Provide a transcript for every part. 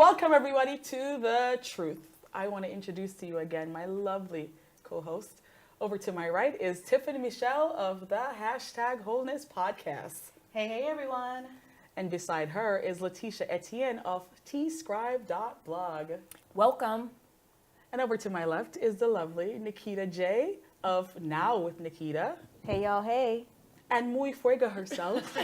Welcome everybody to The Truth. I want to introduce to you again my lovely co-host. Over to my right is Tiffany Michelle of the #Wholeness Podcast. Hey everyone. And beside her is Letitia Etienne of tscribe.blog. Welcome. And over to my left is the lovely Nikita J of Now with Nikita. Hey y'all, hey. And muy fuego herself,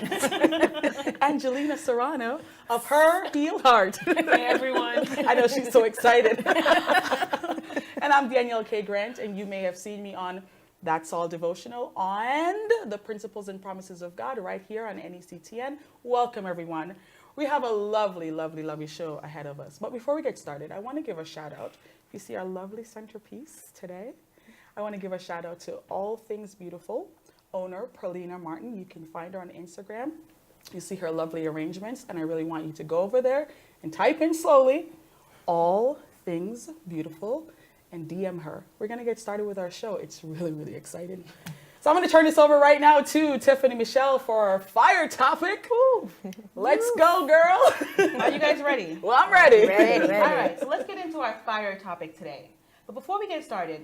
Angelina Serrano of Her Healed Heart. Hey everyone. I know she's so excited. And I'm Danielle K. Grant, and you may have seen me on That's All Devotional and the Principles and Promises of God right here on NECTN. Welcome, everyone. We have a lovely, lovely, lovely show ahead of us. But before we get started, I want to give a shout out. You see our lovely centerpiece today? I want to give a shout out to All Things Beautiful owner, Perlina Martin. You can find her on Instagram. You see her lovely arrangements, and I really want you to go over there and type in slowly, All Things Beautiful, and DM her. We're going to get started with our show. It's really, really exciting. So I'm going to turn this over right now to Tiffany Michelle for our fire topic. Woo. Let's go, girl. Are you guys ready? Well, I'm ready. Ready. All right, so let's get into our fire topic today. But before we get started,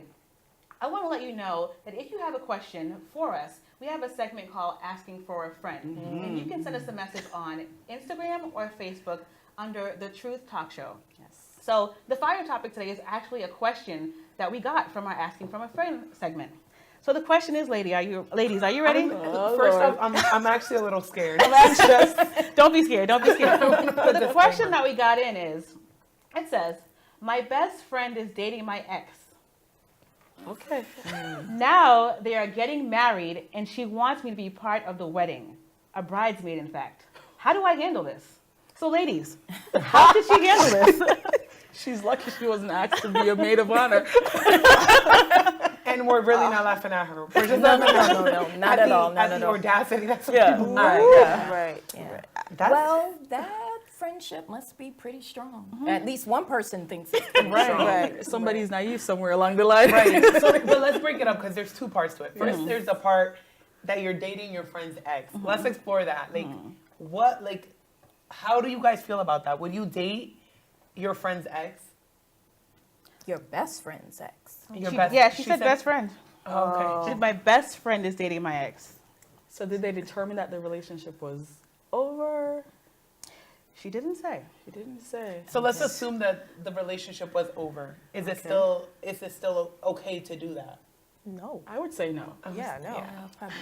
I want to let you know that if you have a question for us, we have a segment called Asking for a Friend. And you can send us a message on Instagram or Facebook under The Truth Talk Show. Yes. So the fire topic today is actually a question that we got from our Asking from a Friend segment. So the question is, ladies, are you ready? First off, I'm actually a little scared. I'm anxious. Don't be scared. Don't be scared. So the question that we got in is, it says, my best friend is dating my ex. Okay. Now they are getting married and she wants me to be part of the wedding. A bridesmaid, in fact. How do I handle this? So ladies, how did she handle this? She's lucky she wasn't asked to be a maid of honor. And we're really not laughing at her. We're just No, not at all. At the audacity. That's what Yeah. people Right. Yeah. That's, Well, that friendship must be pretty strong. At least one person thinks it's pretty strong. Right. Somebody's naive somewhere along the line. right. So, but let's break it up because there's two parts to it. First, there's the part that you're dating your friend's ex. Let's explore that. How do you guys feel about that? Would you date your friend's ex? Your best friend's ex. She said best friend. Oh, okay. She said, my best friend is dating my ex. So did they determine that the relationship was over? She didn't say. She didn't say. So let's assume that the relationship was over. Is it still okay to do that? No. I would say no. Yeah, no. Yeah, probably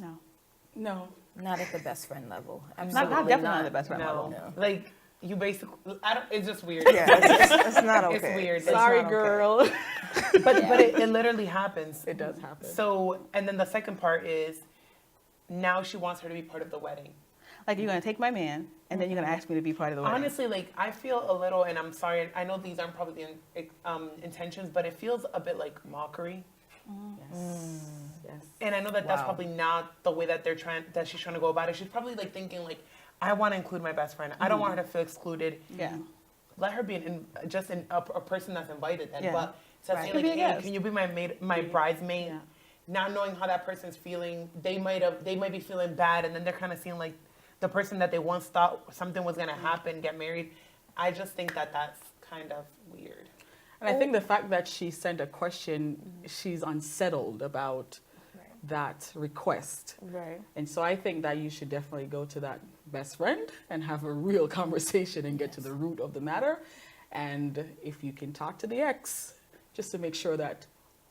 No. No. not. Not at the best friend level. Not Absolutely definitely not the best friend No. level. No. Like you basically, it's just weird. Yeah, it's not okay. It's weird. It's Sorry, not okay. girl. But it literally happens. It does happen. So, and then the second part is now she wants her to be part of the wedding. Like, you're going to take my man, and then you're going to ask me to be part of the wedding. Honestly, like, I feel a little, and I'm sorry, I know these aren't probably the intentions, but it feels a bit like mockery. Yes. Yes. And I know that that's Wow. probably not the way that she's trying to go about it. She's probably like thinking like, I want to include my best friend. I don't want her to feel excluded. Yeah. Let her be a person that's invited then. Yeah. But to Right. say Could like, be a hey, guest. can you be my bridesmaid? Yeah. Not knowing how that person's feeling, they might be feeling bad, and then they're kind of seeing like the person that they once thought something was gonna happen get married. I just think that that's kind of weird. And I think the fact that she sent a question, she's unsettled about that request. Right. And so I think that you should definitely go to that best friend and have a real conversation and get to the root of the matter. And if you can talk to the ex, just to make sure that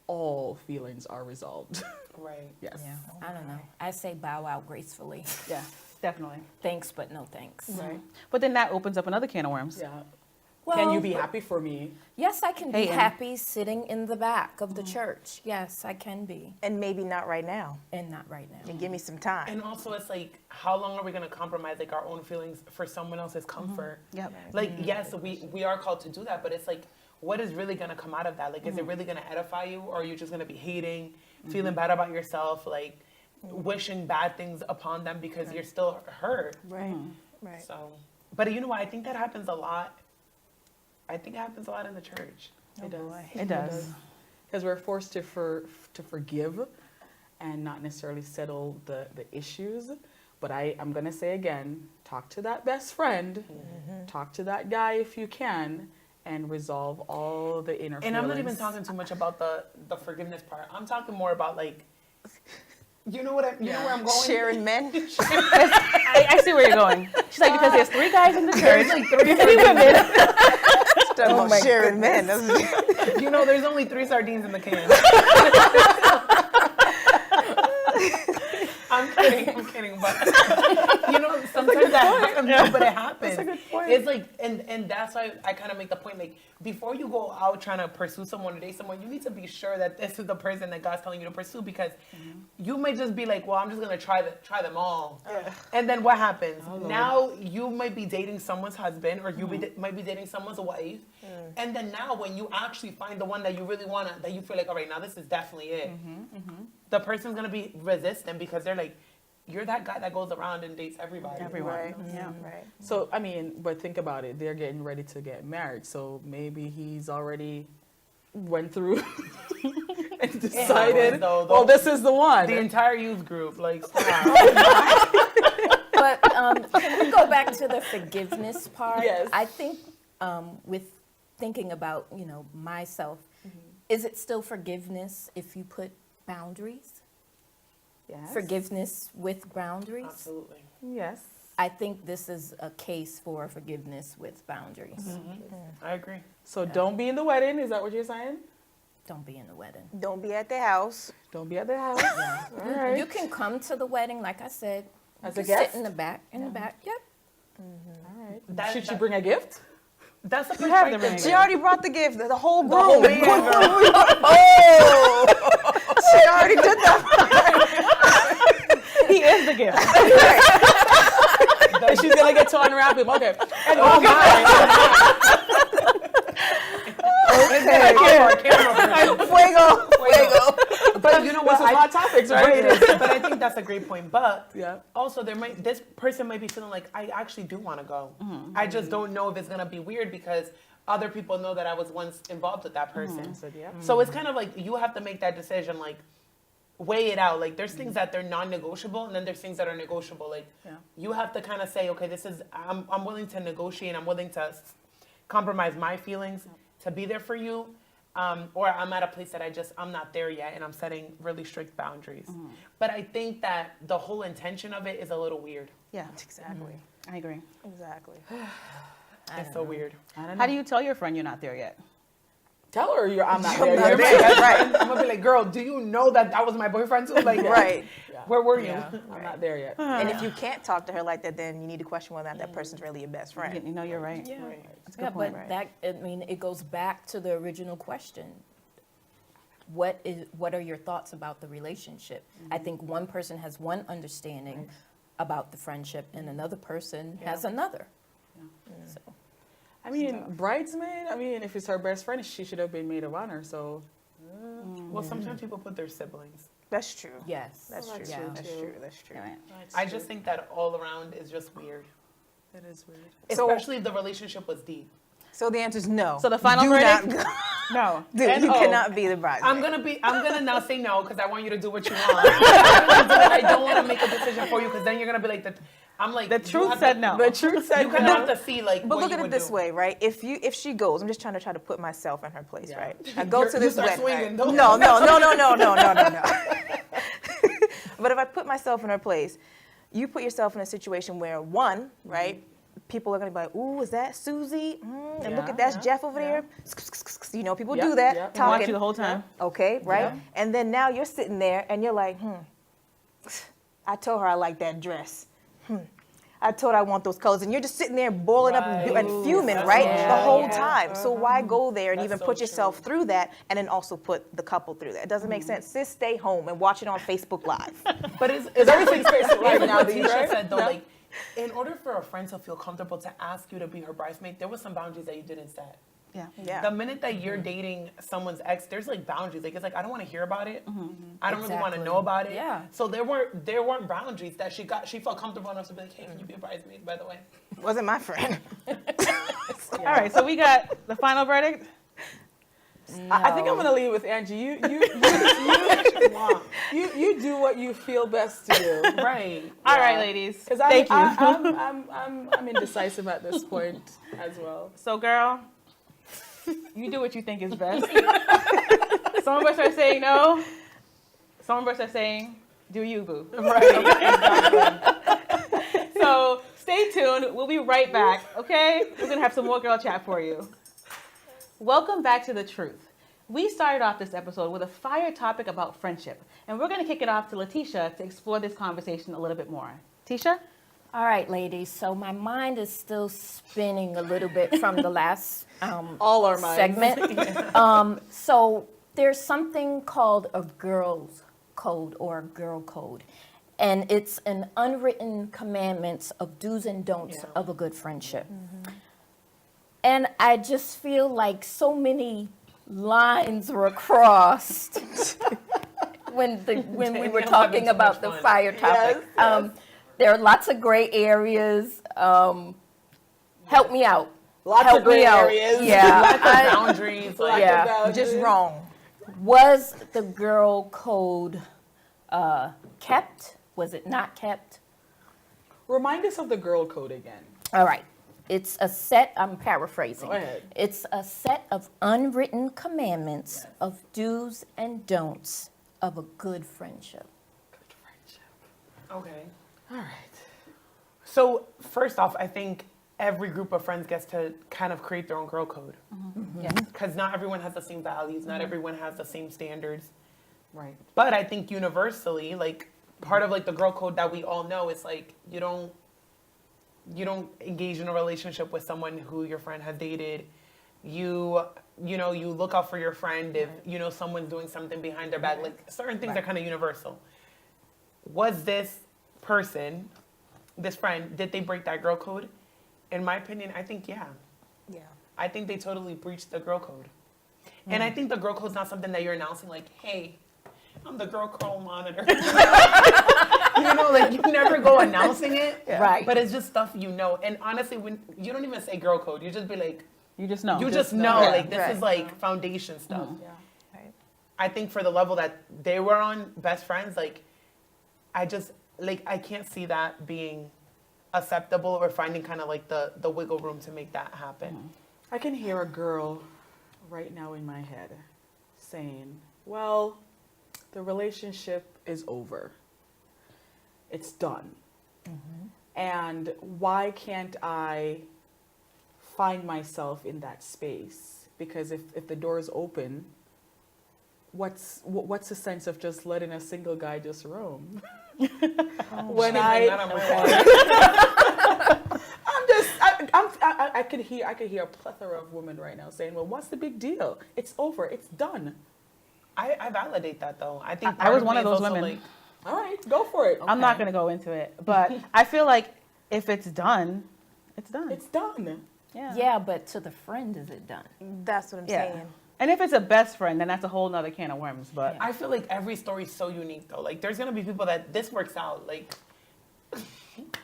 all feelings are resolved. Right. Yes. Yeah. I don't know. I say bow out gracefully. Yeah, definitely. Thanks, but no thanks. Right. But then that opens up another can of worms. Yeah. Well, Can you be happy for me? Yes, I can be Hey, and- happy sitting in the back of the church. Yes, I can be. And maybe not right now. And not right now. And give me some time. And also, it's like, how long are we gonna compromise like our own feelings for someone else's comfort? Yep. Like, yes, we are called to do that, but it's like, what is really gonna come out of that? Like, is it really gonna edify you, or are you just gonna be hating, feeling bad about yourself, like wishing bad things upon them because you're still hurt? Right. Right. So, but you know what? I think that happens a lot. I think it happens a lot in the church. Oh, It does. boy. It does. Because we're forced to forgive and not necessarily settle the issues. But I'm going to say again, talk to that best friend, talk to that guy if you can, and resolve all the inner And I'm not even feelings. talking too much about the forgiveness part. I'm talking more about like, you know where I'm going? Sharing men. I see where you're going. She's like, because there's 3 guys in the church. There's like 3 Talking about sharing men. You know, there's only 3 sardines in the can. I'm kidding, but you know, sometimes that happens, no, but it happens. That's a good point. It's like, and that's why I kind of make the point, like, before you go out trying to pursue someone or date someone, you need to be sure that this is the person that God's telling you to pursue, because you might just be like, well, I'm just gonna try them all, and then what happens? Now you might be dating someone's husband, or you might be dating someone's wife, and then now when you actually find the one that you really wanna, that you feel like, all right, now this is definitely it. The person's gonna be resistant because they're like, you're that guy that goes around and dates everybody. Right. Yeah. Right. So, I mean, but think about it. They're getting ready to get married. So maybe he's already went through and decided, though. well, this is the one. The entire youth group, like, stop. But can we go back to the forgiveness part? Yes. I think with thinking about, myself, is it still forgiveness if you put boundaries? Yes. Forgiveness with boundaries? Absolutely. Yes. I think this is a case for forgiveness with boundaries. I agree. So don't be in the wedding. Is that what you're saying? Don't be in the wedding. Don't be at the house. Don't be at the house. All right. You can come to the wedding, like I said. As you a can guest? sit in the back. In the back. Yep. All right. That- Should she that- bring a gift? That's the have the perspective. ring. She already brought the gift. The whole group. Oh, man, girl. Oh, she already did that. He is the gift. And she's gonna get to unwrap him. Okay. Oh, my. Fuego. But you know what? This is hot topics, right? But I think that's a great point. But Yeah. also, this person might be feeling like, I actually do want to go. I just don't know if it's gonna be weird because other people know that I was once involved with that person. So, yeah. So it's kind of like you have to make that decision, like weigh it out. Like there's things that they're non-negotiable, and then there's things that are negotiable. Like Yeah. you have to kind of say, okay, I'm willing to negotiate. I'm willing to compromise my feelings to be there for you. Or I'm at a place that I'm not there yet, and I'm setting really strict boundaries. But I think that the whole intention of it is a little weird. Yeah, exactly. I agree. Exactly. It's so weird. I don't know. How do you tell your friend you're not there yet? Tell her I'm not there You're yet. right. That's right. I'm gonna be like, girl, do you know that was my boyfriend too? Like, Right. Yeah. where were you? Yeah, I'm not there yet. And if you can't talk to her like that, then you need to question whether or not that person's really your best friend. You know, you're right. Yeah. That's a Yeah, good point. but it goes back to the original question. What are your thoughts about the relationship? I think one person has one understanding about the friendship, and another person has another. So, I mean, bridesmaid. I mean, if it's her best friend, she should have been maid of honor. So Well, sometimes people put their siblings. That's true. yes. That's true. Yeah. That's true. That's true. You're right. I just think that all around is just weird, that is weird. especially if the relationship was deep. So the answer is no. So the final Do verdict? not go. No. Dude, And you oh. cannot be the bridesmaid. I'm gonna now say no because I want you to do what you want. I don't want to make a decision for you because then you're gonna be like I'm like The you truth have said to- no. The truth said You kind no. of have to see like. But what look you at it would this do. way, right? If she goes, I'm just trying to put myself in her place, Yeah. right? I go to You this start wedding. swinging, Right? don't No, you? no. But if I put myself in her place, you put yourself in a situation where one, right? People are gonna be like, "Ooh, is that Susie? And look Yeah, at that's yeah, Jeff over yeah. there." You know, people Yep, do that, yep. And watch talking. you the whole time. Okay, right? Yeah. And then now you're sitting there and you're like, I told her I like that dress. I told her I want those colors. And you're just sitting there boiling up and Right. fuming, That's right? so The true. whole Yeah. time. So why go there and That's even so put yourself true. through that and then also put the couple through that? It doesn't make sense. Sis, stay home and watch it on Facebook Live. But it's Everything's Facebook Live like now, what these, Tisha right? said though, Yeah. like in order for a friend to feel comfortable to ask you to be her bridesmaid, there was some boundaries that you didn't set. Yeah. Yeah. The minute that you're dating someone's ex, there's like boundaries. Like it's like I don't want to hear about it. I don't really want to Exactly. know about it. Yeah. So there weren't boundaries that she felt comfortable enough to be like, hey, can you be a bridesmaid, by the way? Wasn't my friend. All right, so we got the final verdict. I think I'm gonna leave with Angie. You do what you feel best to do. Right. All right, ladies. Because Thank you. I'm indecisive at this point as well. So, girl, you do what you think is best. Some of us are saying no. Some of us are saying, do you, boo? Right. So, stay tuned. We'll be right back, okay? We're going to have some more girl chat for you. Welcome back to The Truth. We started off this episode with a fire topic about friendship, and we're going to kick it off to Letitia to explore this conversation a little bit more. Tisha? All right, ladies. So my mind is still spinning a little bit from the last All our minds. segment. So there's something called a girl's code or a girl code. And it's an unwritten commandments of do's and don'ts of a good friendship. And I just feel like so many lines were crossed when we were Danielle talking having too about much the fun. fire topic. There are lots of gray areas. Help me out. Lots Help of gray me out. areas. Yeah. Boundaries. Like, Yeah. Just wrong. Was the girl code kept? Was it not kept? Remind us of the girl code again. All right. It's a set, I'm paraphrasing. Go ahead. It's a set of unwritten commandments of do's and don'ts of a good friendship. Good friendship. okay. All right. So first off, I think every group of friends gets to kind of create their own girl code. Because not everyone has the same values, not everyone has the same standards. Right. But I think universally, like part of like the girl code that we all know is like you don't engage in a relationship with someone who your friend has dated. You look out for your friend if someone's doing something behind their back. Like certain things are kind of universal. Was this person, this friend, did they break that girl code? In my opinion, I think yeah. Yeah. I think they totally breached the girl code. And I think the girl code's not something that you're announcing like, hey, I'm the girl code monitor. Like you never go announcing it. Right. But it's just stuff you know. And honestly, when you don't even say girl code, you just be like, You just know. you just know, Yeah. like this Right. is like foundation stuff. Yeah. Right. I think for the level that they were on, best friends, like I can't see that being acceptable or finding kind of like the wiggle room to make that happen. I can hear a girl right now in my head saying, well, the relationship is over. It's done. And why can't I find myself in that space? Because if the door is open, what's the sense of just letting a single guy just roam? When She's I like, not on my watch. I could hear a plethora of women right now saying, well, what's the big deal? It's over. It's done. I validate that though. I think I part was me one of is those also, women. like, All right, go for it. I'm not going to go into it, but I feel like if it's done, it's done. It's done. Yeah, but to the friend, is it done? That's what I'm Yeah. saying. And if it's a best friend, then that's a whole nother can of worms. But I feel like every story is so unique though. Like there's gonna be people that this works out. Like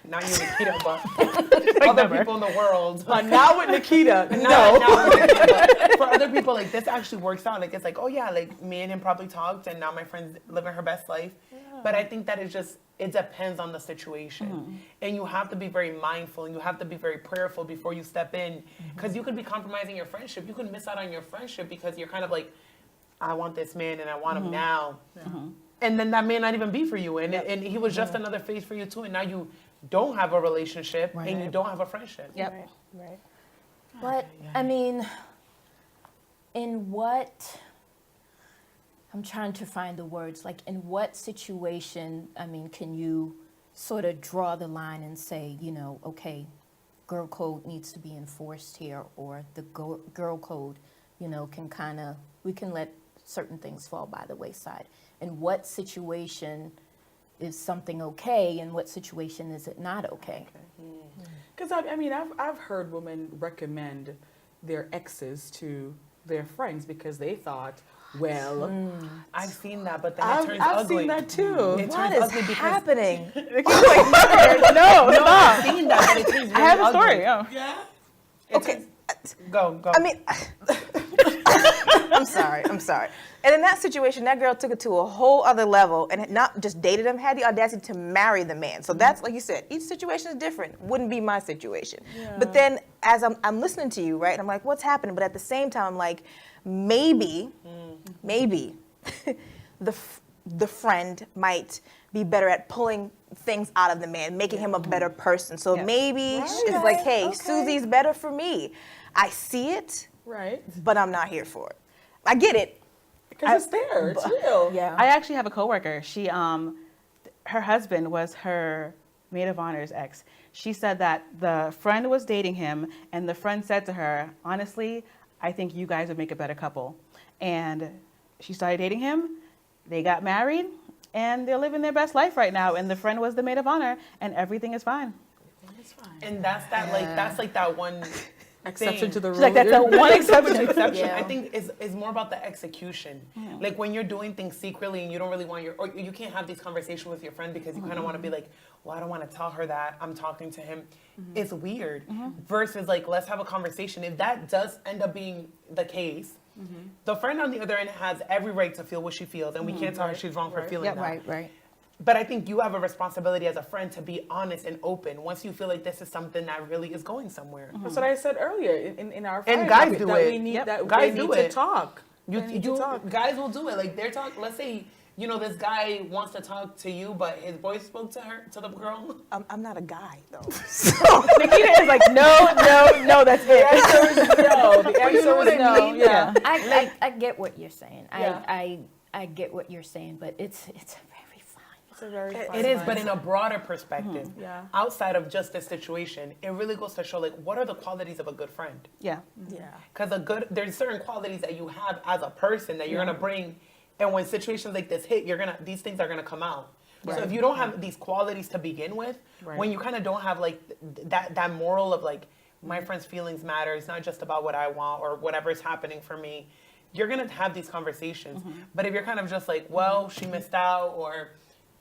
not you, Nikita, but other never. people in the world. Now with Nikita, Not no. Nikita, but for other people, like this actually works out. Like it's like, oh yeah, like me and him probably talked, and now my friend's living her best life. But I think that it depends on the situation, and you have to be very mindful, and you have to be very prayerful before you step in, because you could be compromising your friendship. You could miss out on your friendship because you're kind of like, I want this man and I want him now, and then that may not even be for you, and he was just another phase for you too, and now you don't have a relationship and you don't have a friendship. Yep. Right. But, I mean, in what, I'm trying to find the words, like in what situation, I mean, can you sort of draw the line and say, okay, girl code needs to be enforced here, or the girl code, we can let certain things fall by the wayside. In what situation is something okay, and what situation is it not okay? Because I've heard women recommend their exes to their friends because they thought, well, I've seen that, but then it turns I've ugly. seen that too. It What turns is ugly because happening? No, no, I've seen that, but it turns really I have a ugly. story. Yeah. Yeah. It turns- go. I mean, I'm sorry. And in that situation, that girl took it to a whole other level and had not just dated him, had the audacity to marry the man. So that's, like you said, each situation is different. Wouldn't be my situation. But then as I'm listening to you, right, and I'm like, what's happening? But at the same time, I'm like, maybe the friend might be better at pulling things out of the man, making him a better person. So maybe it's like, hey, Susie's better for me. I see it, Right. but I'm not here for it. I get it. Because it's there. It's real. Yeah. I actually have a coworker. She, her husband was her maid of honor's ex. She said that the friend was dating him, and the friend said to her, honestly, I think you guys would make a better couple. And she started dating him. They got married, and they're living their best life right now. And the friend was the maid of honor, and everything is fine. It's fine. And that's like that one Exception thing. to the rule. She's like, that's a one exception. Exception. Yeah. I think is more about the execution. Like when you're doing things secretly and you don't really want or you can't have these conversations with your friend because you kind of want to be like, well, I don't want to tell her that I'm talking to him. It's weird. Versus like, let's have a conversation. If that does end up being the case, the friend on the other end has every right to feel what she feels, and we can't tell her she's wrong for feeling that. Right. But I think you have a responsibility as a friend to be honest and open once you feel like this is something that really is going somewhere. That's what I said earlier in our And fight, guys that do that it. We need, Yep. that Guys we do need to it. talk. They need to talk. Guys will do it. Like they're talking. Let's say this guy wants to talk to you, but his boy spoke to the girl. I'm not a guy, though. Nikita is like, no, that's The it. answer is no. The But you know answer what is I no. mean? Yeah. I get what you're saying. Yeah. I get what you're saying, but it's a very fine. It's a very It fine is, line. but in a broader perspective, Yeah. outside of just this situation, it really goes to show like what are the qualities of a good friend? Yeah. Yeah. Because there's certain qualities that you have as a person that you're gonna bring, and when situations like this hit, these things are gonna come out. So if you don't have these qualities to begin with, Right. when you kind of don't have like that moral of like my friend's feelings matter, it's not just about what I want or whatever's happening for me, you're gonna have these conversations. But if you're kind of just like, well, she missed out, or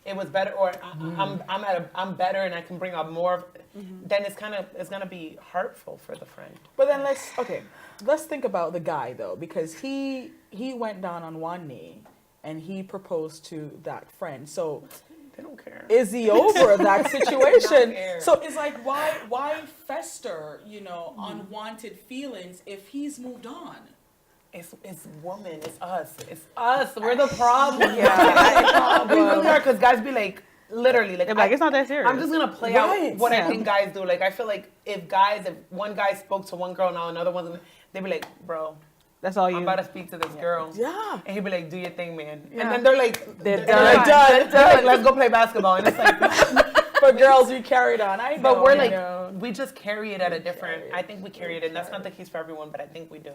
it was better, or I'm better and I can bring up more, then it's gonna be hurtful for the friend. But then let's think about the guy though, because he went down on one knee and he proposed to that friend. So They don't care. is he over that situation? care. So it's like why fester, unwanted feelings if he's moved on? It's woman. It's us. We're the problem. Yeah. We really are, because guys be like, literally, like, They're like, it's not that serious. I'm just gonna play Right. out what Yeah. I think guys do. Like, I feel like if one guy spoke to one girl, now another one, they'd be like, bro, That's all you. I'm about to speak to this girl. Yeah. And he'd be like, do your thing, man. Yeah. And then they're like, They're they're done. like, They're like, let's go play basketball. And it's like, For girls, you carried on. I know. but we're I like, know. we just carry it at a different, carry it. I think we carry it, and that's not the case for everyone, but I think we do.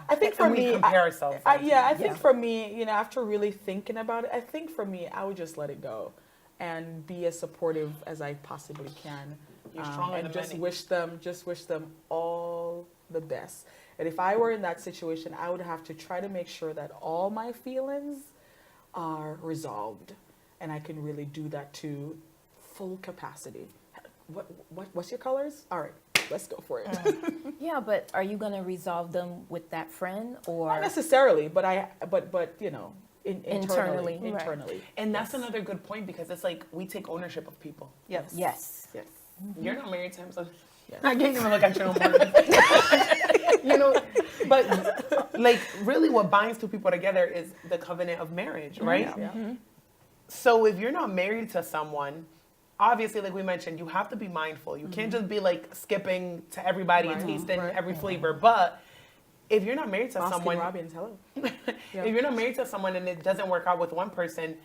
I think for And we me, compare ourselves. I think for me, after really thinking about it, I think for me, I would just let it go and be as supportive as I possibly can. You're stronger and than just many. wish them all the best. And if I were in that situation, I would have to try to make sure that all my feelings are resolved, and I can really do that to full capacity. What's your colors? All right, let's go for it. Yeah, but are you going to resolve them with that friend or? Not necessarily, but internally. Internally. Internally. And that's another good point, because it's like we take ownership of people. Yes. Yes. Yes. You're not married to him, so Yes. I can't even look at you no more. But like really what binds two people together is the covenant of marriage, right? Yeah. So if you're not married to someone, obviously, like we mentioned, you have to be mindful. You can't just be like skipping to everybody and tasting every flavor. But if you're not married to Baskin someone, Robbins, hello. if you're not married to someone and it doesn't work out with one person,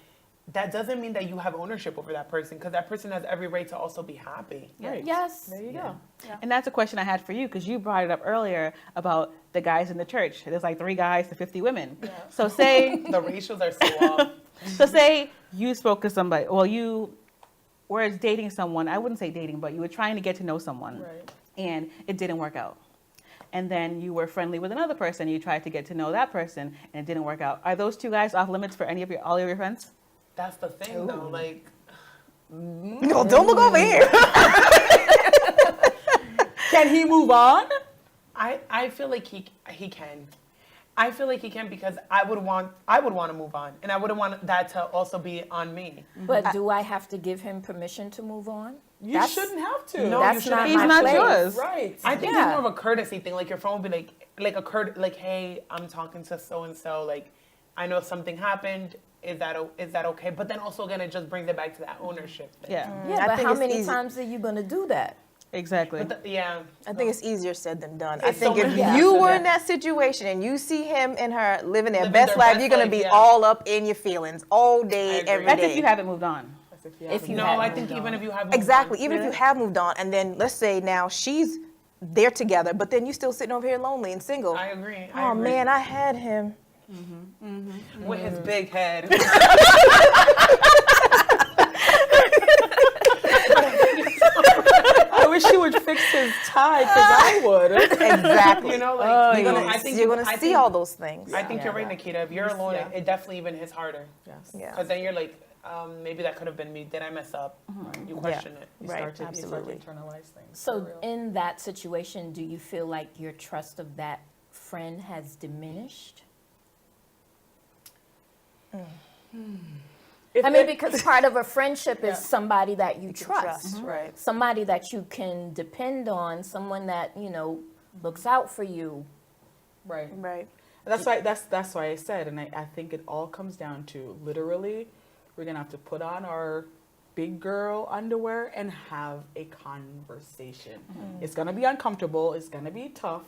that doesn't mean that you have ownership over that person, because that person has every right to also be happy. Right. Yes. There you go. Yeah. And that's a question I had for you, because you brought it up earlier about the guys in the church. There's like 3 guys to 50 women. So say The ratios are so off. So say you spoke to somebody, well, you were dating someone, I wouldn't say dating, but you were trying to get to know someone, Right. and it didn't work out. And then you were friendly with another person, you tried to get to know that person, and it didn't work out. Are those 2 guys off limits for all of your friends? That's the thing, though. Like, No, don't look over here. Can he move on? I feel like he can. I feel like he can because I would want to move on, and I wouldn't want that to also be on me. But do I have to give him permission to move on? You That's- shouldn't have to. No, That's you not shouldn't. my He's not place. yours. Right. I think Yeah. it's more of a courtesy thing. Like your phone would be like hey, I'm talking to so and so. Like, I know something happened. Is that okay? But then also again, it just brings it back to that ownership thing. Yeah. Yeah, I but think how it's many easy. times are you going to do that? Exactly. But yeah. I think it's easier said than done. I It's think so if much you easier. were in that situation and you see him and her living their Living best their life, best you're gonna life, be yeah. all up in your feelings all I day, agree. every That's day. if you haven't moved on. If you No, haven't I moved think on. even if you have moved Exactly. on, Even if you have moved on, and then let's say now they're together, but then you still sitting over here lonely and single. I agree. Oh man, I had him. with his big head. I wish he would fix his tie because I would. Exactly. You know, like You're you know, gonna, I think you're gonna I see think- all those things. I think you're right, Yeah. Nikita. If you're alone, Yeah. it definitely even hits harder. Yes. Yeah. Because then you're like, maybe that could have been me. Did I mess up? You question it. You Right, start to absolutely. internalize things. So for real. in that situation, do you feel like your trust of that friend has diminished? If I mean, it- because part of a friendship Yeah. is somebody that you trust, Trust, right? somebody that you can depend on, someone that, looks out for you. right. Right. That's why I said, and I think it all comes down to literally, we're gonna have to put on our big girl underwear and have a conversation. It's gonna be uncomfortable. It's gonna be tough,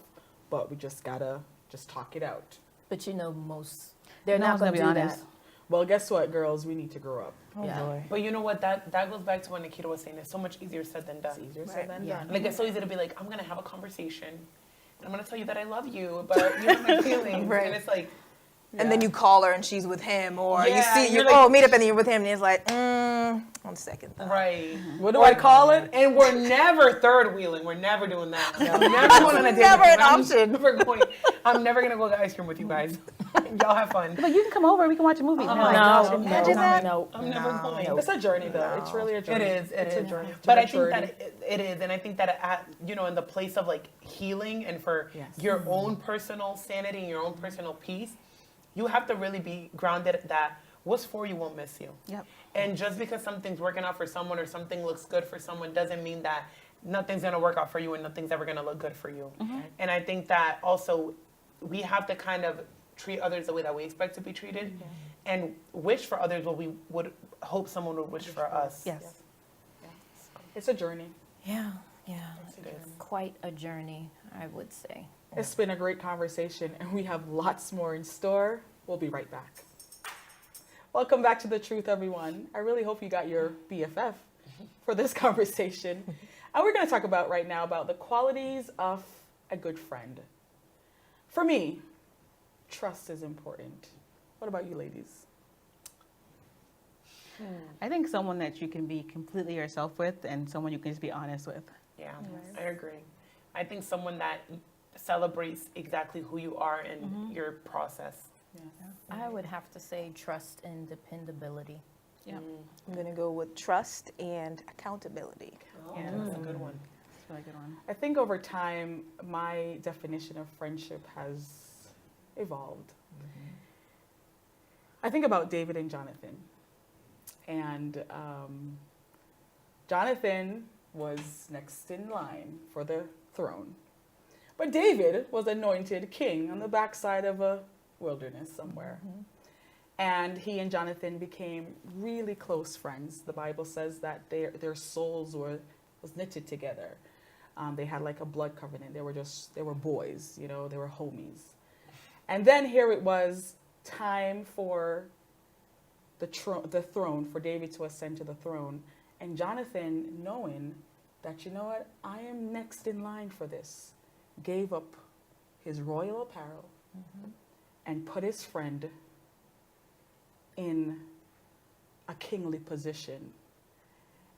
but we just gotta talk it out. But they're No not one's going gonna to be do honest. that. Well, guess what, girls? We need to grow up. Oh Yeah. boy. But you know what? That goes back to what Nikita was saying. It's so much easier said than It's done. easier Right. said than Yeah. done. Like it's so easy to be like, I'm gonna have a conversation, and I'm gonna tell you that I love you, but you know my feelings, Right. and it's like, And then you call her and she's with him, or Yeah, you see you're you like- meet up and you're with him, and it's like, on second thought. right. What do I call it? And we're never third wheeling. We're never doing that. I'm never going on a date. Never with you. an option. I'm never gonna go get ice cream with you guys. Y'all have fun. But you can come over. We can watch a movie. Oh No. my No, gosh, no, imagine that. no. I'm never going. It's a journey, though. It's really a It journey. is. It's a journey. to But I think maturity. that it is, and I think that in the place of like healing and for Yes. your own personal sanity and your own personal peace, you have to really be grounded that what's for you won't miss you. Yep. And just because something's working out for someone or something looks good for someone doesn't mean that nothing's gonna work out for you and nothing's ever gonna look good for you. And I think that also we have to kind of treat others the way that we expect to be treated and wish for others what we would hope someone would wish for us. Yes. It's a journey. Yeah. It is. Quite a journey, I would say. It's been a great conversation, and we have lots more in store. We'll be right back. Welcome back to The Truth, everyone. I really hope you got your BFF for this conversation. And we're going to talk about right now about the qualities of a good friend. For me, trust is important. What about you, ladies? I think someone that you can be completely yourself with and someone you can just be honest with. Yeah, I agree. I think someone that celebrates exactly who you are and your process. I would have to say trust and dependability. Yeah. I'm gonna go with trust and accountability. Yeah. That's a good one. That's a really good one. I think over time, my definition of friendship has evolved. I think about David and Jonathan. And Jonathan was next in line for the throne. But David was anointed king on the backside of a wilderness somewhere. And he and Jonathan became really close friends. The Bible says that their souls was knitted together. They had like a blood covenant. They were boys, they were homies. And then here it was time for the throne, for David to ascend to the throne. And Jonathan, knowing that, you know what, I am next in line for this, gave up his royal apparel and put his friend in a kingly position.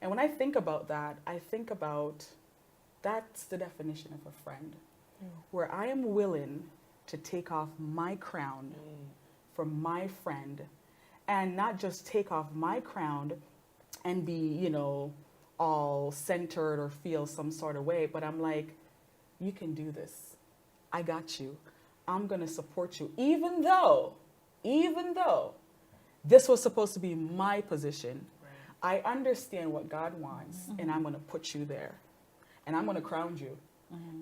And when I think about that, I think about that's the definition of a friend, where I am willing to take off my crown for my friend, and not just take off my crown and be, all centered or feel some sort of way, but I'm like, you can do this. I got you. I'm going to support you, even though this was supposed to be my position. I understand what God wants, and I'm going to put you there, and I'm going to crown you,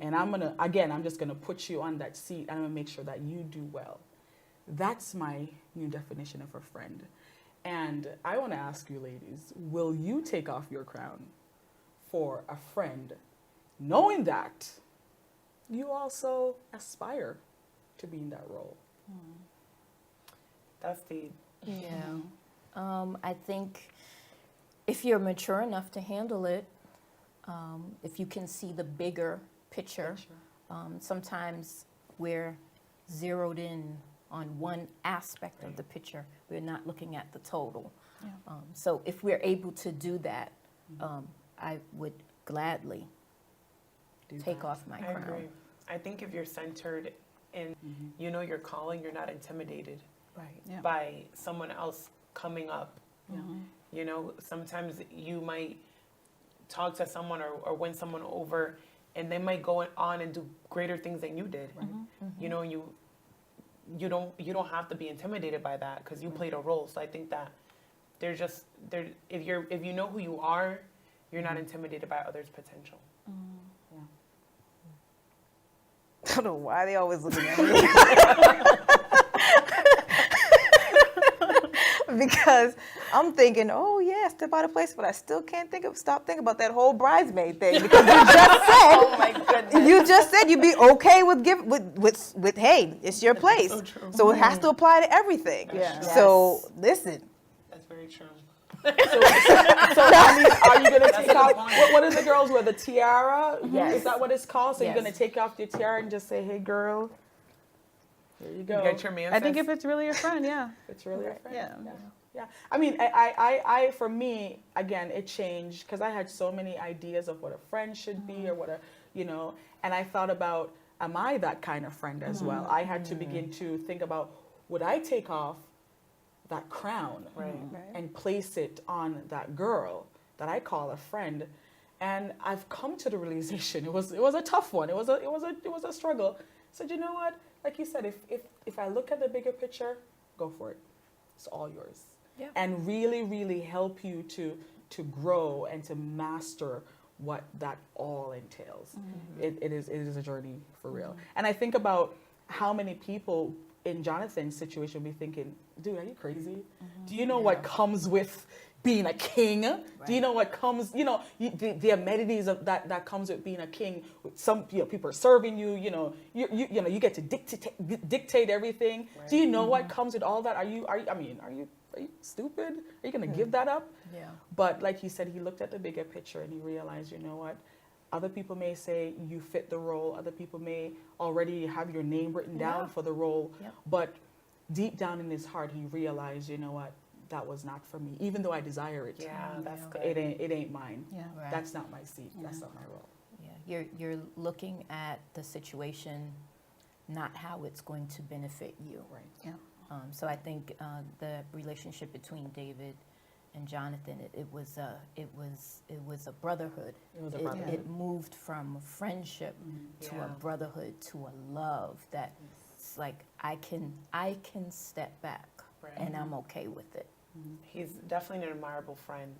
and I'm just going to put you on that seat, and I'm going to make sure that you do well. That's my new definition of a friend. And I want to ask you, ladies, will you take off your crown for a friend, knowing that you also aspire to be in that role? That's deep. Yeah. I think if you're mature enough to handle it, if you can see the bigger picture, sometimes we're zeroed in on one aspect of the picture. We're not looking at the total. So if we're able to do that, I would gladly take off my I crown. agree. I think if you're centered in, you know, your calling, you're not intimidated Right. by someone else coming up. You know, sometimes you might talk to someone or win someone over, and they might go on and do greater things than you did. You know, you don't have to be intimidated by that because you played a role. So I think that if you know who you are, you're not intimidated by others' potential. I don't know why they always looking at me. Because I'm thinking, oh yeah, step out of place, but I still can't stop thinking about that whole bridesmaid thing because you just said, Oh my goodness. you just said you'd be okay with hey, it's your place, so true. so it has to apply to everything. Yeah. So listen, That's very true. So I mean, are you gonna take a off? good point. What is the girls wear? The tiara? Yes. Is that what it's called? So Yes. you're gonna take off your tiara and just say, "Hey, girl, there you go." You get your man. I think if it's really your friend, yeah. It's really a friend. Yeah. Yeah. I mean, I for me, again, it changed because I had so many ideas of what a friend should be or what a, you know, and I thought about, am I that kind of friend as well? I had to begin to think about, would I take off that crown and place it on that girl that I call a friend? And I've come to the realization it was a tough one. It was a struggle. So you know what? Like you said, if I look at the bigger picture, go for it. It's all yours. Yeah. And really, really help you to grow and to master what that all entails. It is a journey for real. And I think about how many people in Jonathan's situation be thinking, dude, are you crazy? Do you know what comes with being a king? Do you know what comes, you know, the amenities of that comes with being a king? Some, you know, people are serving you, you know, you get to dictate everything. Do you know what comes with all that? Are you stupid? Are you going to give that up? Yeah. But like he said, he looked at the bigger picture and he realized, you know what? Other people may say you fit the role. Other people may already have your name written down for the role. Yep. But deep down in his heart, he realized, you know what? That was not for me. Even though I desire it. Yeah, that's good. It ain't mine. Yeah. Right. That's not my seat. That's not my role. Yeah, you're looking at the situation, not how it's going to benefit you. Right. Yeah. So I think the relationship between David and Jonathan, it was a brotherhood. It was a brotherhood. It moved from friendship to Yeah. a brotherhood to a love that it's like I can step back and I'm okay with it. He's definitely an admirable friend.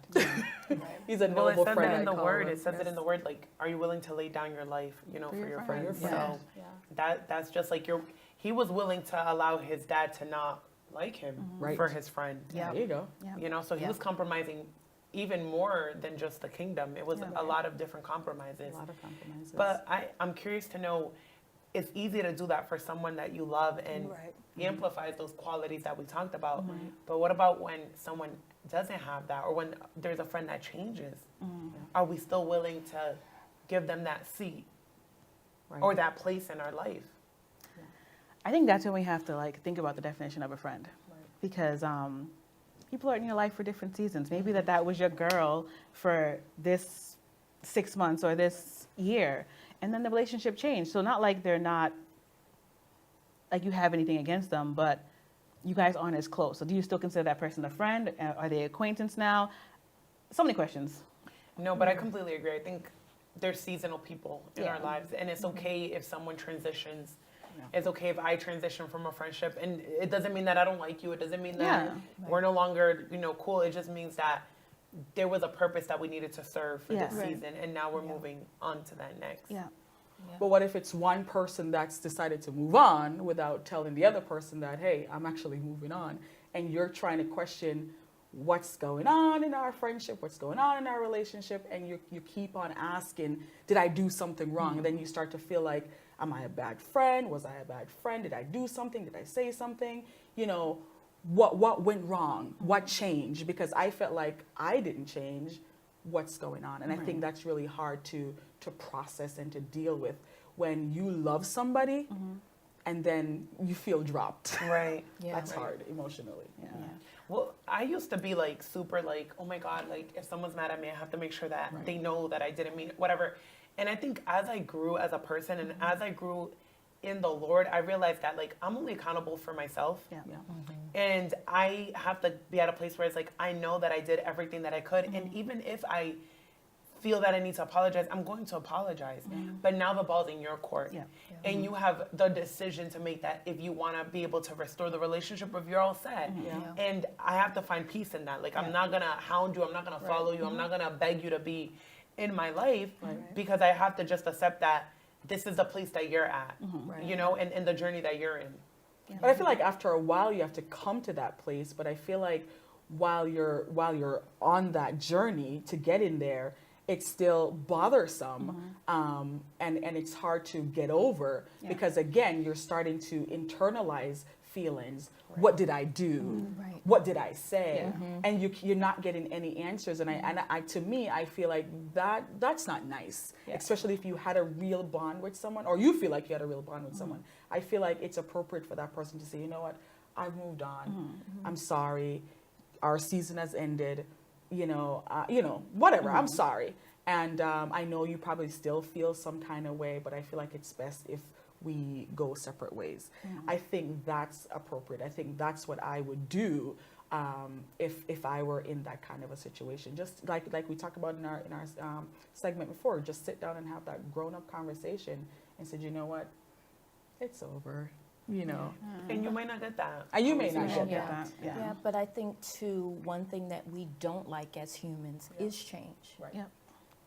He's a Well, it noble says friend. it in I the call word. him. It says it in the word. Like, are you willing to lay down your life, you know, for your For your friend? friend. So Yeah. that's just like he was willing to allow his dad to not like him Right. for his friend. Yeah. There you go. You know, so he Yeah. was compromising even more than just the kingdom. It was Yeah. a lot of different compromises. A lot of compromises. But I'm curious to know, it's easy to do that for someone that you love and amplifies those qualities that we talked about. But what about when someone doesn't have that, or when there's a friend that changes? Are we still willing to give them that seat Right. or that place in our life? I think that's when we have to like think about the definition of a friend, because people are in your life for different seasons. Maybe that was your girl for this 6 months or this year, and then the relationship changed. So not like they're not like you have anything against them, but you guys aren't as close. So do you still consider that person a friend? Are they acquaintance now? So many questions. No, but I completely agree. I think there's seasonal people in Yeah. our lives, and it's okay if someone transitions it's okay if I transition from a friendship, and it doesn't mean that I don't like you. It doesn't mean that Yeah. we're no longer, cool. It just means that there was a purpose that we needed to serve for Yeah. this season, and now we're moving on to that next. Yeah. But what if it's one person that's decided to move on without telling the other person that, hey, I'm actually moving on, and you're trying to question what's going on in our friendship, what's going on in our relationship, and you keep on asking, did I do something wrong? And then you start to feel like, am I a bad friend? Was I a bad friend? Did I do something? Did I say something? What went wrong? What changed? Because I felt like I didn't change. What's going on? And I think that's really hard to process and to deal with when you love somebody and then you feel dropped. Right. Yeah. That's hard emotionally. Yeah. Well, I used to be like super like, oh my God, like if someone's mad at me, I have to make sure that they know that I didn't mean it, whatever. And I think as I grew as a person and as I grew in the Lord, I realized that like I'm only accountable for myself. Yeah. And I have to be at a place where it's like, I know that I did everything that I could. And even if I feel that I need to apologize, I'm going to apologize. But now the ball's in your court. Yeah. And you have the decision to make that if you want to be able to restore the relationship, if you're all set. And I have to find peace in that. Like, I'm not going to hound you. I'm not going to follow you. I'm not going to beg you to be in my life because I have to just accept that this is the place that you're at, and the journey that you're in. But I feel like after a while you have to come to that place. But I feel like while you're on that journey to get in there, it's still bothersome, and it's hard to get over because again you're starting to internalize feelings. What did I do? Right. What did I say? And you're not getting any answers. And I to me, I feel like that's not nice, especially if you had a real bond with someone, or you feel like you had a real bond with someone. I feel like it's appropriate for that person to say, you know what, I've moved on. I'm sorry. Our season has ended. Whatever. I'm sorry. And I know you probably still feel some kind of way, but I feel like it's best if we go separate ways. I think that's appropriate. I think that's what I would do if I were in that kind of a situation. Just like we talked about in our segment before, just sit down and have that grown-up conversation and said, you know what, it's over. And you might not get that. And you may not get Yeah. that. Yeah, but I think too, one thing that we don't like as humans is change. Right. Yep.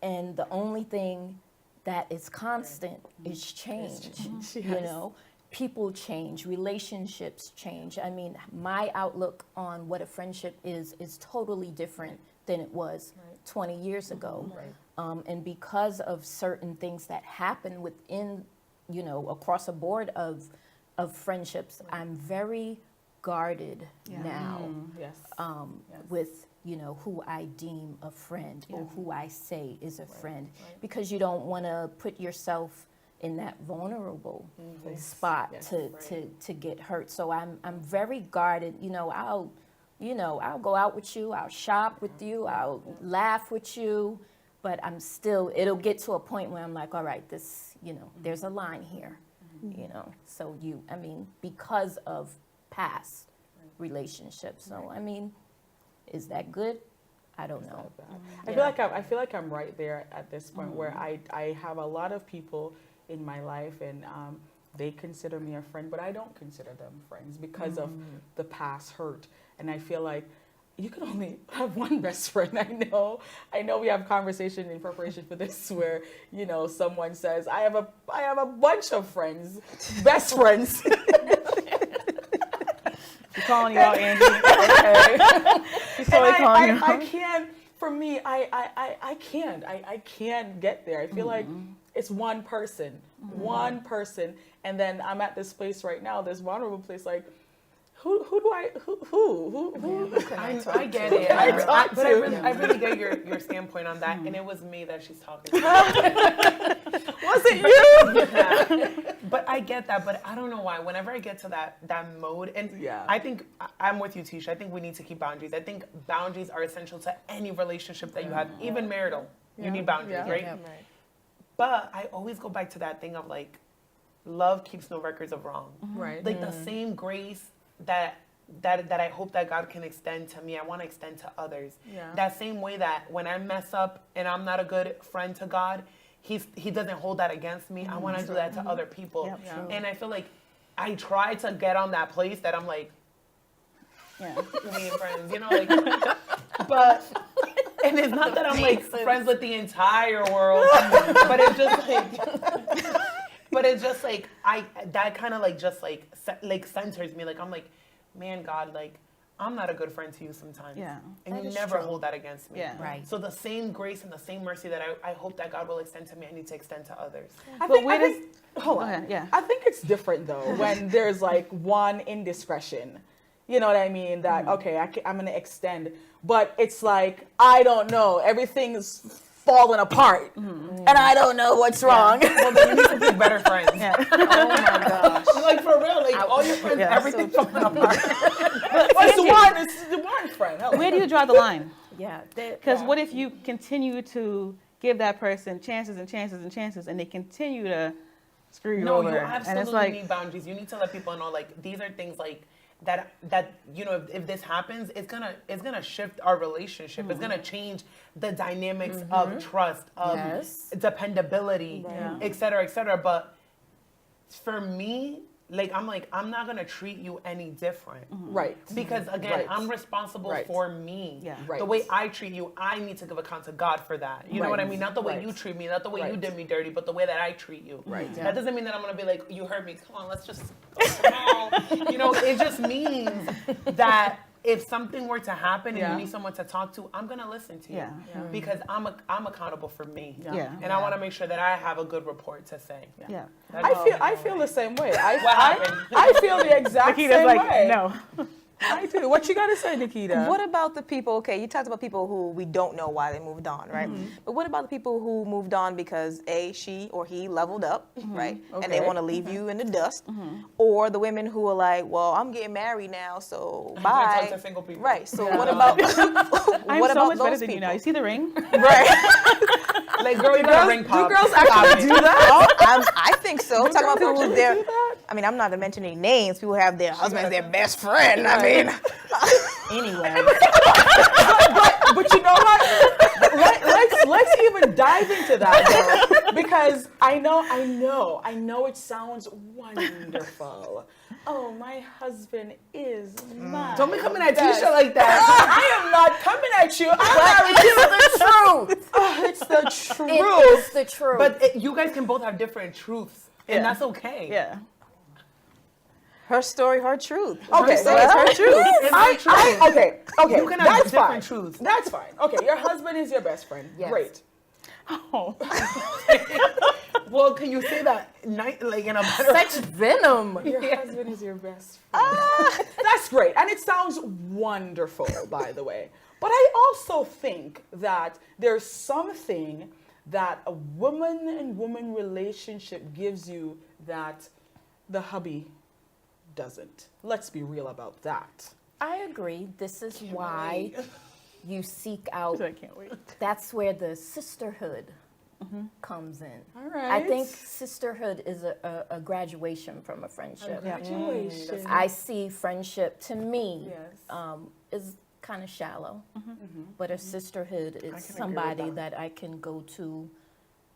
And the only thing that is constant is change. Yes. People change, relationships change. I mean, my outlook on what a friendship is totally different than it was 20 years ago. And because of certain things that happen within, across a board of friendships, I'm very guarded now Yes. with who I deem a friend or who I say is a friend, because you don't want to put yourself in that vulnerable spot to get hurt. So I'm very guarded. I'll go out with you, I'll shop with you, I'll laugh with you, but it'll get to a point where I'm like, all right, this, there's a line here. So because of past relationships. So is that good? I don't know. I feel like I'm right there at this point where I have a lot of people in my life and they consider me a friend, but I don't consider them friends because of the past hurt. And I feel like you can only have one best friend. I know we have conversation in preparation for this where, someone says, I have a bunch of friends, best friends. She's calling you out, Angie. Okay. She's totally calling you out. I can't, for me, I can't get there. I feel like it's one person, and then I'm at this place right now, this vulnerable place, like, who I get it. I really get your standpoint on that, and it was me that she's talking to. was it you? Yeah. But I get that, but I don't know why. Whenever I get to that mode, and I think I'm with you, Tisha. I think we need to keep boundaries. I think boundaries are essential to any relationship that you have, even marital. You need boundaries, right? Yeah. But I always go back to that thing of like, love keeps no records of wrong. Right. Like the same grace that I hope that God can extend to me, I want to extend to others. Yeah. That same way that when I mess up and I'm not a good friend to God, He doesn't hold that against me. I want to do that to other people. Yep. And I feel like I try to get on that place that I'm like, Yeah. me and friends, you know, like, but, and it's not that I'm like friends with the entire world, but it's just like, that kind of like, just like centers me. Like, I'm like, man, God, like, I'm not a good friend to you sometimes. Yeah. And That you is never true. hold that against me. Yeah. Right. So the same grace and the same mercy that I hope that God will extend to me, I need to extend to others. But where does hold go on. ahead, yeah. I think it's different though when there's like one indiscretion. You know what I mean? That okay, I'm gonna extend, but it's like I don't know, everything's falling apart, and I don't know what's wrong. Well, then you need to pick better friends. Yeah. Oh my gosh! Like, for real, like, all your friends, Yeah. everything's falling apart. It's the one friend. Hello. Where do you draw the line? Yeah. Because what if you continue to give that person chances and chances and chances, and they continue to screw you No, over? you and absolutely it's like, need boundaries. You need to let people know, like, these are things like that you know, if this happens, it's gonna shift our relationship. It's gonna change the dynamics of trust, of Yes. dependability, Yeah. et cetera, et cetera. But for me, I'm not gonna treat you any different. Right. Because again, Right. I'm responsible Right. for me. Yeah. Right. The way I treat you, I need to give account to God for that. You know what I Right. mean? Not the way Right. you treat me, not the way you Right. did me dirty, but the way that I treat you. Right. That doesn't mean that I'm gonna be like, you hurt me. Come on, let's just come on. You know, it just means that if something were to happen and Yeah. you need someone to talk to, I'm gonna listen to you. Yeah. Yeah. Because I'm accountable for me. Yeah. And I wanna make sure that I have a good report to say. yeah. I feel the same way. What happened? I feel the exact Nikita's same like, way. no. I do. What you gotta say, Nikita? What about the people, okay, you talked about people who we don't know why they moved on, right? But what about the people who moved on because A, she or he leveled up, right? And they Okay. want to leave you in the dust. Or the women who are like, well, I'm getting married now, so gonna bye. talk to single people. Right, so what about I'm what so about much better those than you people? now. You see the ring? Right. Like, girl, you got a ring pop. Do girls Stop actually it. do that? I think so. Talking about people who they're, I mean, I'm not gonna mention any names. People have their husband as their best friend. I mean, Anyway. But you know what? Let's even dive into that though, because I know it sounds wonderful. Oh, my husband is mine. Don't be coming at Tisha like that. I am not coming at you. I'm married to It's the truth. It's the truth. It is the truth. But you guys can both have different truths, and Yeah. that's okay. Yeah. her story, her truth. Okay, So it's her truth. It's her truth. Okay. You can have that's different fine. truths. That's fine. Okay, your husband is your best friend. Yes. Great. Oh. Well, can you say that like in a better? Such venom. Your husband is your best friend. That's great. And it sounds wonderful, by the way. But I also think that there's something that a woman and woman relationship gives you that the hubby doesn't. Let's be real about that. I agree. This is why you seek out. I can't wait. That's where the sisterhood comes in. All right. I think sisterhood is a graduation from a friendship. Congratulations. I see friendship to me Yes. is kind of shallow, but a sisterhood is somebody that I can go to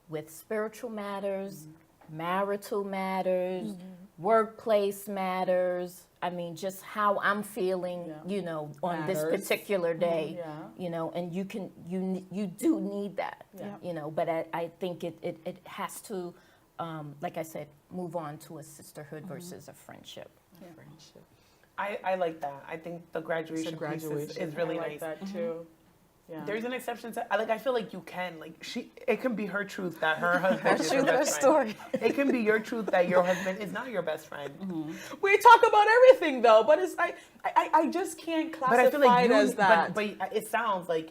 with spiritual matters, marital matters, workplace matters. I mean, just how I'm feeling, you know, on this Matters. particular day, Yeah. you know, and you do need that, Yeah. you know, but I think it has to, like I said, move on to a sisterhood versus a friendship. Friendship. I like that. I think the It's a graduation, graduation. piece is really I like nice. that too. Yeah. There's an exception to I feel like you can it can be her truth that her husband is her Truth, her best friend. story. It can be your truth that your husband is not your best friend. We talk about everything though, but it's I just can't classify But I feel like it as that. but it sounds like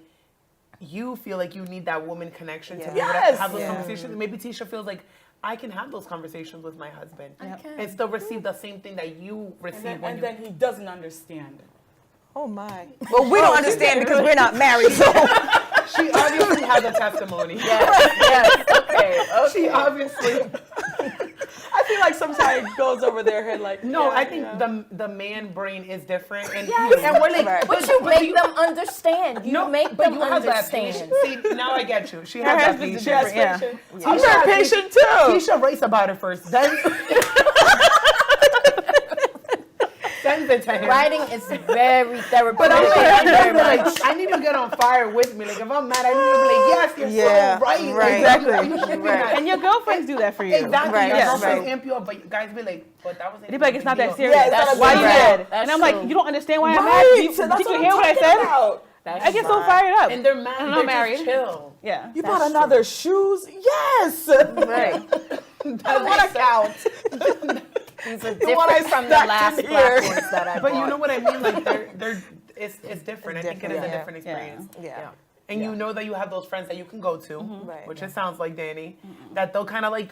you feel like you need that woman connection to Yeah. be able to Yes. have those Yeah. conversations. Maybe Tisha feels like I can have those conversations with my husband I can. and still receive the same thing that you receive when and you. then he doesn't understand. Oh my. Well, we don't understand because we're not married, so. She obviously has a testimony. Yes. Okay. She obviously. I feel like sometimes it goes over their head like. No, yeah, I think yeah. the man brain is different, and Yes. and we're like, Right. But you make them understand. You no, make but them you have that understand. patience. See, now I get you. She has that husband's patience. She has different, yeah. patience. Tisha I'm very has patient too. Tisha writes about it first, then sends it to him. Writing is very therapeutic. But I'm Very like, much. I need to get on fire with me. Like, if I'm mad, I need to be like, yes, you're Yeah, so right. right. Exactly. You should be Right. mad. And your girlfriends do that for you. Exactly. Right, Your yes, girlfriend right. amp you up, but you guys be like, but that wasn't. They'd be like, it's not that serious. Yeah, it's not Why you that mad? serious. And I'm like, you don't understand why I'm mad? Right, Did so you, that's did you what hear I'm what I talking said? about. I get so fired up. And they're mad. I'm They're married. just chill. Yeah. You bought another shoes? Yes. Right. I want to count. These are The one I different from the stacked last in black here. ones that I But bought. you know what I mean? Like, it's different. I think it is a different, different experience. Yeah. And you know that you have those friends that you can go to, Right. which it sounds like, Danny, that they'll kind of like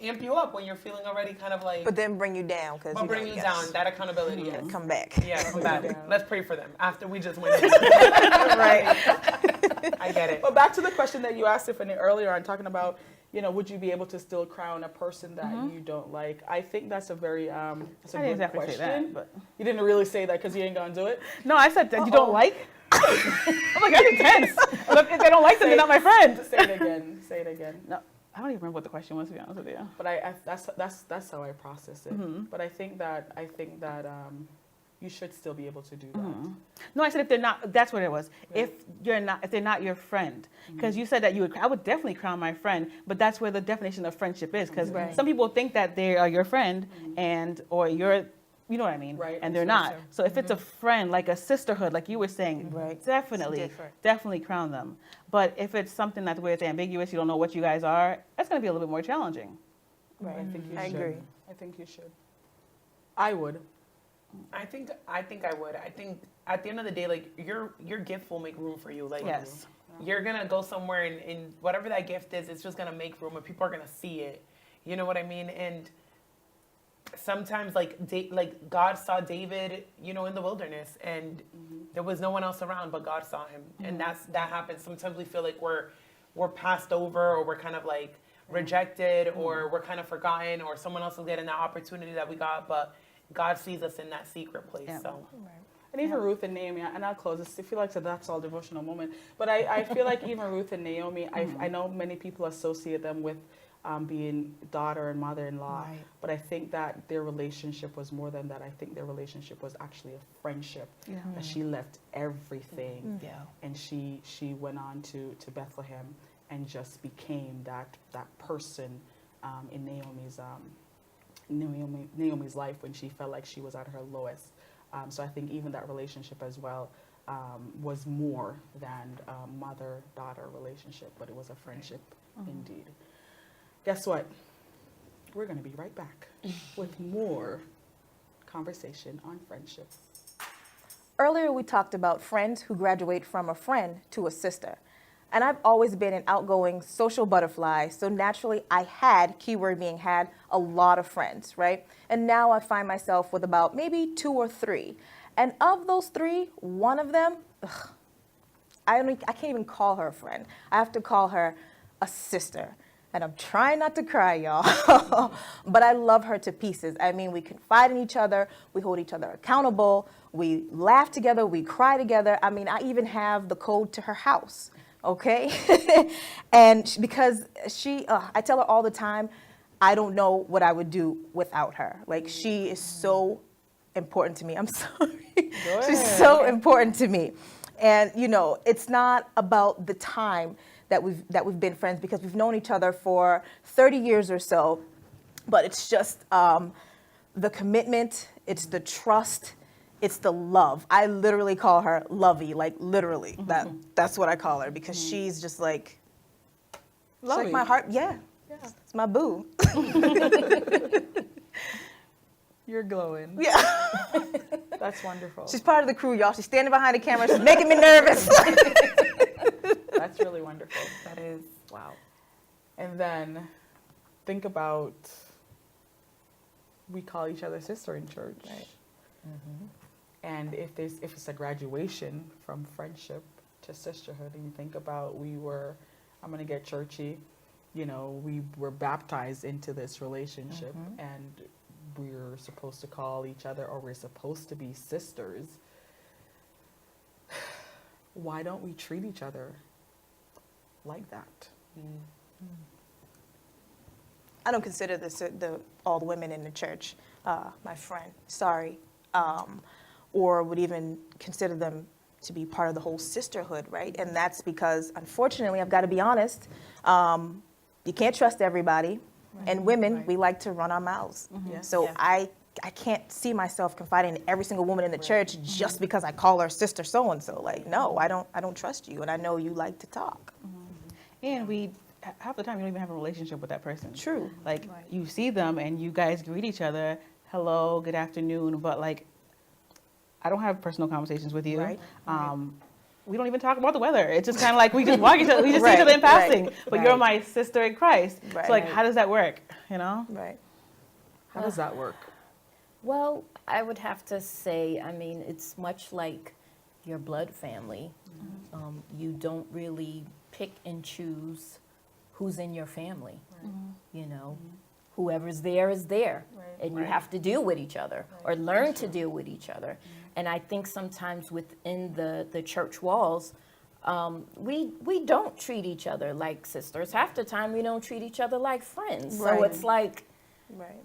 amp you up when you're feeling already kind of like, But then bring you down because but bring you down. That accountability, yes. Come back. Yeah, come back. Let's pray for them after we just went in. Right. I get it. But back to the question that you asked Tiffany earlier on talking about, would you be able to still crown a person that you don't like? I think that's a very that's a I didn't good exactly question. say that, but You didn't really say that because you ain't gonna do it. no, I said that you don't like. I'm like, that's intense. Look, if they don't like them, they're not my friend. Say it again. Say it again. No, I don't even remember what the question was, to be honest with you. But that's how I process it. But I think that you should still be able to do that. No, I said if they're not. That's what it was. If they're not your friend, because you said that I would definitely crown my friend, but that's where the definition of friendship is. Because Right. some people think that they are your friend or you're, you know what I mean, Right. and they're not. So if it's a friend, like a sisterhood, like you were saying, Right. definitely, It's different. definitely crown them. But if it's something that's where it's ambiguous, you don't know what you guys are, that's going to be a little bit more challenging. Right. I think you I should. agree. I think you should. I would. I think I would. I think at the end of the day, like your gift will make room for you. Like Yes. you're gonna go somewhere and whatever that gift is, it's just gonna make room and people are gonna see it. You know what I mean? And sometimes like God saw David, in the wilderness and there was no one else around but God saw him. And that happens. Sometimes we feel like we're passed over or we're kind of like rejected or we're kind of forgotten or someone else is getting that opportunity that we got, but God sees us in that secret place. Yeah. So And even Ruth and Naomi, and I'll close this. I feel like that's all devotional moment. But I feel like even Ruth and Naomi, I know many people associate them with being daughter and mother-in-law. Right. But I think that their relationship was more than that. I think their relationship was actually a friendship. Yeah. That she left everything Yeah. and she went on to Bethlehem and just became that person in Naomi's life when she felt like she was at her lowest. So I think even that relationship as well was more than a mother-daughter relationship, but it was a friendship indeed. Guess what? We're going to be right back with more conversation on friendship. Earlier, we talked about friends who graduate from a friend to a sister. And I've always been an outgoing social butterfly, so naturally I had, keyword being had, a lot of friends, right? And now I find myself with about maybe 2 or 3. And of those 3, one of them, I can't even call her a friend. I have to call her a sister. And I'm trying not to cry, y'all. But I love her to pieces. I mean, we confide in each other. We hold each other accountable. We laugh together. We cry together. I mean, I even have the code to her house, okay? And because I tell her all the time, I don't know what I would do without her. Like, she is so important to me. I'm sorry. She's so important to me. And, it's not about the time that we've been friends because we've known each other for 30 years or so, but it's just the commitment, it's the trust, it's the love. I literally call her Lovey, like literally. That's what I call her because she's just like, she's like Lovey. my heart. Yeah, it's my boo. You're glowing. Yeah, That's wonderful. she's part of the crew, y'all. She's standing behind the camera. She's making me nervous. That's really wonderful. that is Wow. And then think about, we call each other sister in church. Right. And if it's a graduation from friendship to sisterhood, and you think about I'm going to get churchy, we were baptized into this relationship and we're supposed to call each other, or we're supposed to be sisters. Why don't we treat each other like that? I don't consider all the women in the church my friend. Sorry. or would even consider them to be part of the whole sisterhood, right? And that's because, unfortunately, I've got to be honest, you can't trust everybody. And women, we like to run our mouths. So Yeah. I can't see myself confiding in every single woman in the church just because I call her sister so and so. Like, no, I don't trust you, and I know you like to talk. And we half the time you don't even have a relationship with that person. True. Like you see them and you guys greet each other, hello, good afternoon, but like I don't have personal conversations with you. Right. We don't even talk about the weather. It's just kind of like we just walk each other, we just see Right, each other in right, passing. But you're right. my sister in Christ. Right. So like, how does that work? You know? Right. How does that work? Well, I would have to say, I mean, it's much like your blood family. You don't really pick and choose who's in your family. You know, whoever's there is there, and you have to deal with each other or learn to deal with each other. And I think sometimes within the church walls, we don't treat each other like sisters. Half the time, we don't treat each other like friends. So Right. it's like, Right.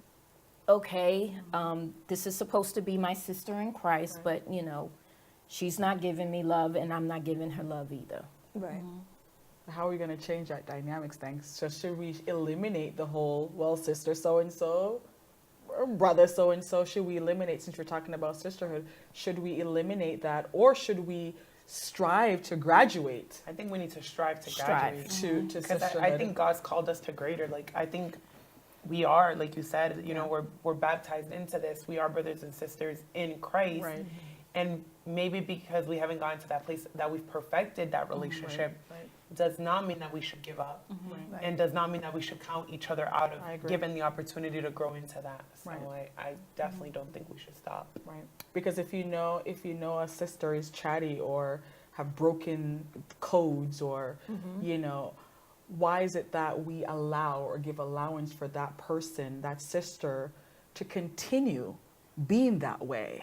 okay, this is supposed to be my sister in Christ, but you know, she's not giving me love, and I'm not giving her love either. Right. How are we going to change that dynamics then? So should we eliminate the whole, well, sister so-and-so, or brother so-and-so? Should we eliminate, since we're talking about sisterhood, should we eliminate that? Or should we strive to graduate I think we need to strive to Strive. graduate. to Because sisterhood? I think God's called us to greater. Like, I think we are, like you said, you know, we're baptized into this. We are brothers and sisters in Christ. Right. And maybe because we haven't gotten to that place that we've perfected that relationship, Right. does not mean that we should give up. Right. And does not mean that we should count each other out I of agree. given the opportunity to grow into that. So Right. I definitely don't think we should stop. Right. Because if you know a sister is chatty or have broken codes or you know, why is it that we allow or give allowance for that person, that sister, to continue being that way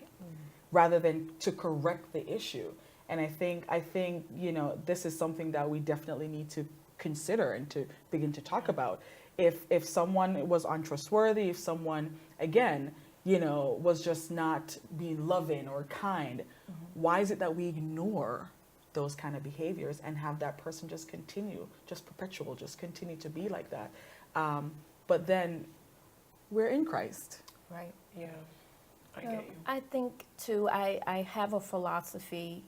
rather than to correct the issue? And I think you know, this is something that we definitely need to consider and to begin to talk about. If someone was untrustworthy, if someone, again, you know, was just not being loving or kind, why is it that we ignore those kind of behaviors and have that person just continue, just perpetual, just continue to be like that? But then we're in Christ. Right. Yeah, I Well, get you. I think too, I have a philosophy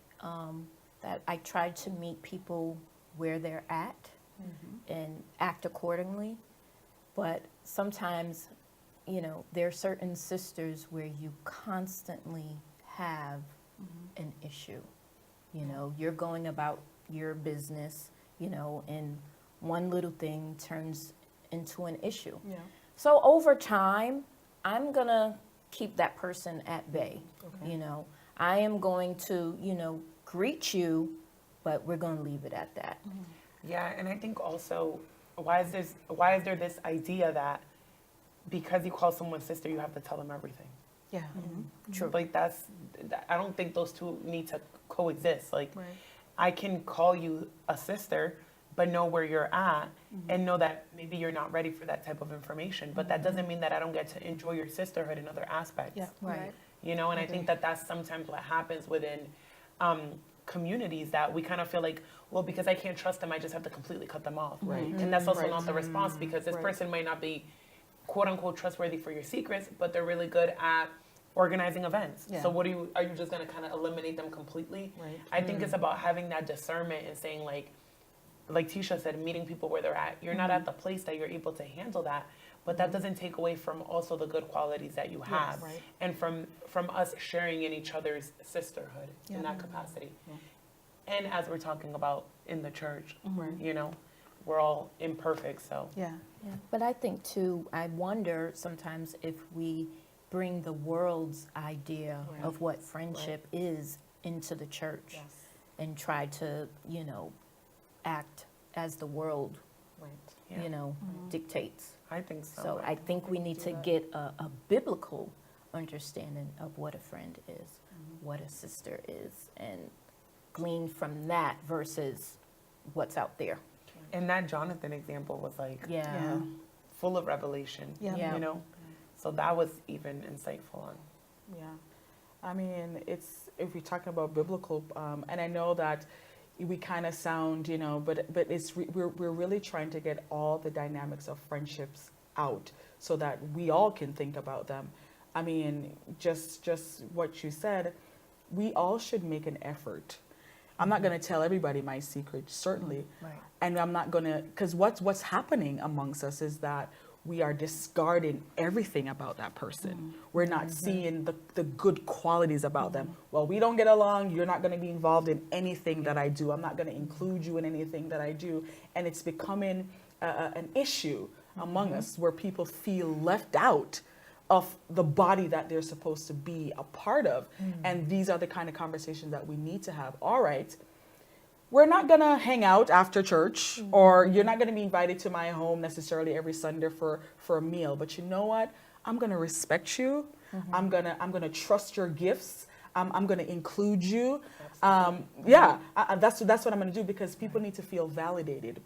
that I try to meet people where they're at and act accordingly. But sometimes, you know, there are certain sisters where you constantly have an issue. You know, you're going about your business, you know, and one little thing turns into an issue. Yeah. So over time, I'm going to keep that person at bay. Okay. You know, I am going to, you know, greet you, but we're going to leave it at that. Yeah, and I think also, why is there this idea that because you call someone sister, you have to tell them everything? Yeah. True. Like I don't think those two need to coexist. Like, Right. I can call you a sister, but know where you're at and know that maybe you're not ready for that type of information. But that doesn't mean that I don't get to enjoy your sisterhood in other aspects. Yeah. Right. You know, and I think that that's sometimes what happens within communities, that we kind of feel like, well, because I can't trust them, I just have to completely cut them off. Right. And that's also Right. not the response, because this Right. person might not be quote unquote trustworthy for your secrets, but they're really good at organizing events. Yeah. So are you just going to kind of eliminate them completely? Right. I think it's about having that discernment and saying, like Tisha said, meeting people where they're at. You're not at the place that you're able to handle that, but that doesn't take away from also the good qualities that you have, right. and from us sharing in each other's sisterhood in that capacity. Yeah. And as we're talking about in the church, Right. you know, we're all imperfect, so Yeah. Yeah. But I think too, I wonder sometimes if we bring the world's idea Right. of what friendship is into the church Yes. and try to, you know, act as the world, Right. yeah, you know, dictates. I think so. So I think we need to get a biblical understanding of what a friend is, what a sister is, and glean from that versus what's out there. And that Jonathan example was like Yeah. full of revelation, Yeah. Yeah. you know? So that was even insightful on. Yeah. I mean, if we're talking about biblical, and I know that we kind of sound, but we're really trying to get all the dynamics of friendships out so that we all can think about them. I mean, just what you said, we all should make an effort. I'm not going to tell everybody my secret, certainly, Right. and I'm not going to, because what's happening amongst us is that we are discarding everything about that person. We're not seeing the good qualities about them. Well, we don't get along. You're not going to be involved in anything that I do. I'm not going to include you in anything that I do. And it's becoming an issue among us where people feel left out of the body that they're supposed to be a part of. And these are the kind of conversations that we need to have. All right. We're not going to hang out after church, or you're not going to be invited to my home necessarily every Sunday for a meal. But you know what? I'm going to respect you. I'm going to trust your gifts. I'm going to include you. That's what I'm going to do, because people need to feel validated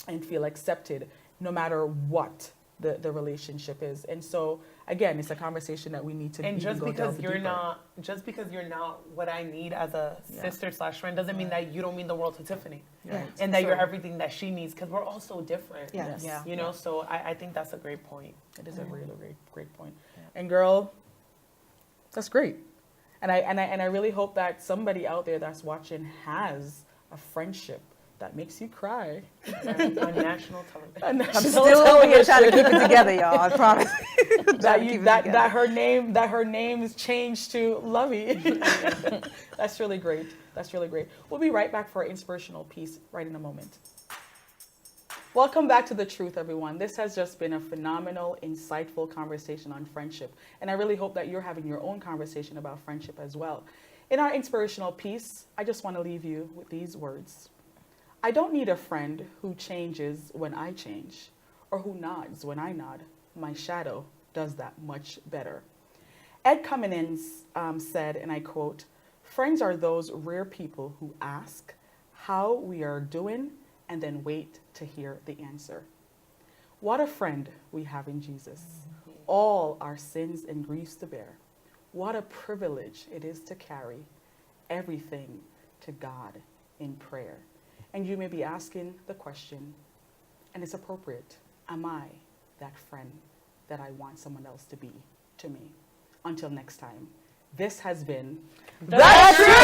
and feel accepted no matter what the relationship is. And so, again, it's a conversation that we need to And even just go because delve you're deeper. just because you're not what I need as a sister/friend doesn't mean that you don't mean the world to Tiffany, Right. and that you're Sure. everything that she needs, because we're all so different. Yes. Yeah. You know, so I think that's a great point. It is a really great point. And girl, that's great. And I really hope that somebody out there that's watching has a friendship that makes you cry. On national television. I'm still over here trying to keep it together, y'all. I promise. that her name is changed to Lovey. That's really great. That's really great. We'll be right back for our inspirational piece right in a moment. Welcome back to The Truth, everyone. This has just been a phenomenal, insightful conversation on friendship. And I really hope that you're having your own conversation about friendship as well. In our inspirational piece, I just want to leave you with these words. I don't need a friend who changes when I change, or who nods when I nod. My shadow does that much better. Ed Cummins said, and I quote, "Friends are those rare people who ask how we are doing and then wait to hear the answer." What a friend we have in Jesus. All our sins and griefs to bear. What a privilege it is to carry everything to God in prayer. And you may be asking the question, and it's appropriate, am I that friend that I want someone else to be to me? Until next time, this has been The Truth!